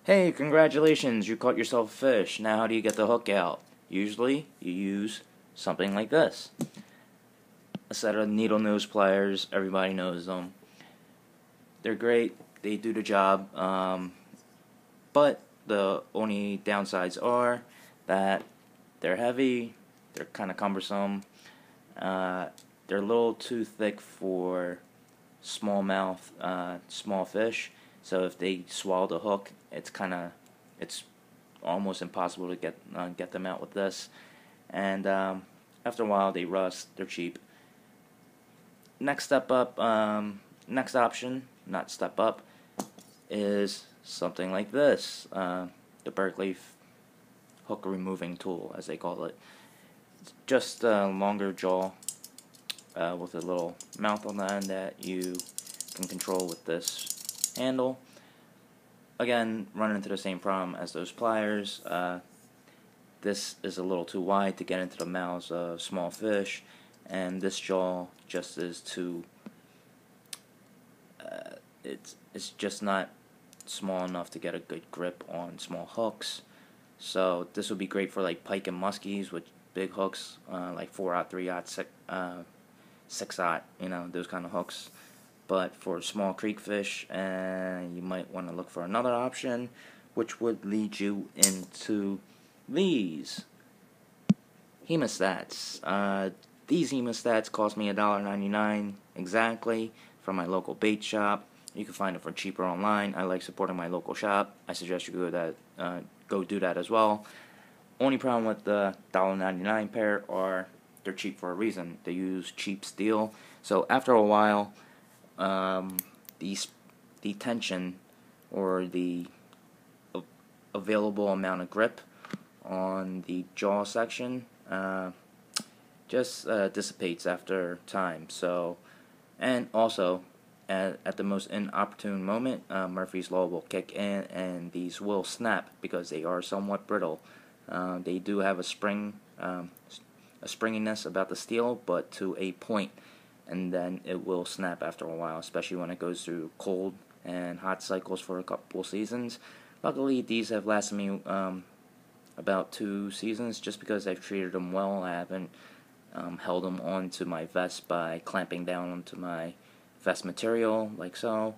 Hey, congratulations, you caught yourself a fish. Now how do you get the hook out? Usually, you use something like this. A set of needle nose pliers, everybody knows them. They're great, they do the job, but the only downsides are that they're heavy, they're kind of cumbersome, uh, they're a little too thick for smallmouth, small fish. So if they swallow the hook, it's almost impossible to get them out with this. And after a while, they rust. They're cheap. Next step up, next option, not step up, is something like this. The Berkley hook removing tool, as they call it. It's just a longer jaw with a little mouth on the end that you can control with this handle. Again, run into the same problem as those pliers. This is a little too wide to get into the mouths of small fish, and this jaw just is too. It's just not small enough to get a good grip on small hooks. So this would be great for like pike and muskies with big hooks, like 4/0, 3/0, 6/0, those kind of hooks. But for small creek fish, you might want to look for another option, which would lead you into these hemostats. These hemostats cost me $1.99 exactly from my local bait shop. You can find it for cheaper online. I like supporting my local shop. I suggest you go do that as well. Only problem with the $1.99 pair are they're cheap for a reason. They use cheap steel. So after a while, the tension or the available amount of grip on the jaw section just dissipates after time. So, and also at the most inopportune moment, Murphy's Law will kick in, and these will snap because they are somewhat brittle. They do have a springiness about the steel, but to a point, and then it will snap after a while, especially when it goes through cold and hot cycles for a couple seasons. Luckily, these have lasted me about 2 seasons just because I've treated them well. I haven't held them onto my vest by clamping down onto my vest material like so.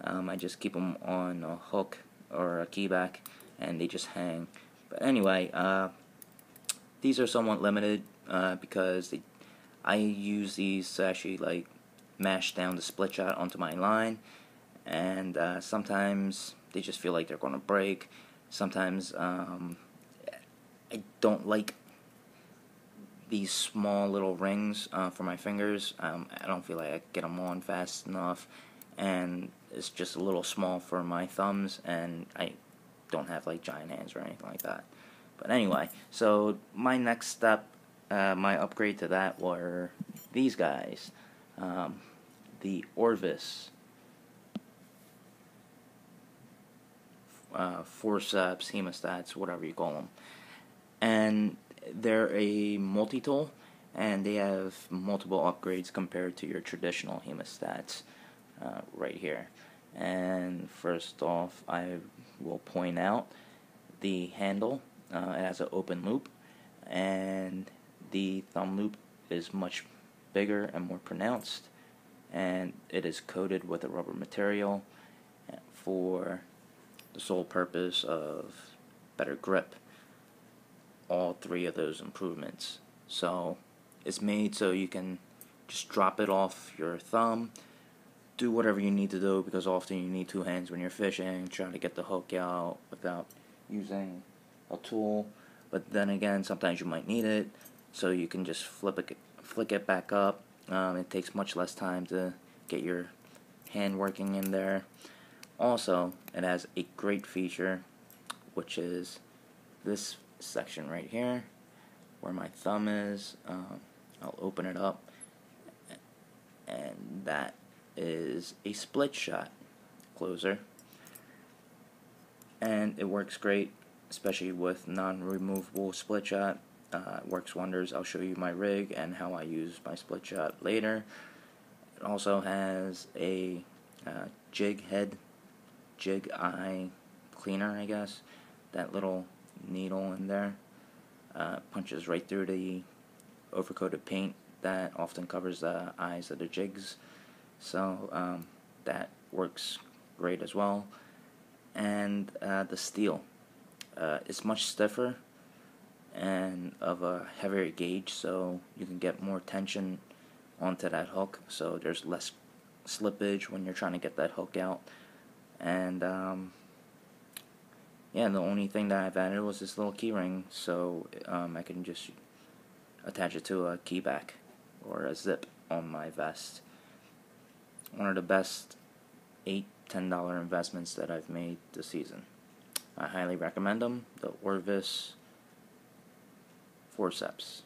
I just keep them on a hook or a keyback, and they just hang. But anyway, these are somewhat limited because I use these to actually like mash down the split shot onto my line, and sometimes they just feel like they're going to break. Sometimes I don't like these small little rings for my fingers. I don't feel like I get them on fast enough, and it's just a little small for my thumbs, and I don't have like giant hands or anything like that. But anyway, so my next step, my upgrade to that were these guys, the Orvis forceps, hemostats, whatever you call them, and they're a multi-tool, and they have multiple upgrades compared to your traditional hemostats right here. And first off, I will point out the handle. It has an open loop, and the thumb loop is much bigger and more pronounced, and it is coated with a rubber material for the sole purpose of better grip. All 3 of those improvements. So it's made so you can just drop it off your thumb, do whatever you need to do, because often you need 2 hands when you're fishing, trying to get the hook out without using a tool. But then again, sometimes you might need it, so you can just flick it back up. It takes much less time to get your hand working in there. Also, it has a great feature, which is this section right here where my thumb is. I'll open it up, and that is a split shot closer, and it works great, especially with non-removable split shot. It works wonders. I'll show you my rig and how I use my split shot later. It also has a jig eye cleaner, I guess. That little needle in there punches right through the overcoated paint that often covers the eyes of the jigs. So that works great as well. And the steel is much stiffer and of a heavier gauge, so you can get more tension onto that hook, so there's less slippage when you're trying to get that hook out. And yeah, the only thing that I've added was this little key ring, so I can just attach it to a key back or a zip on my vest. One of the best $8-10 investments that I've made this season. I highly recommend them, the Orvis forceps.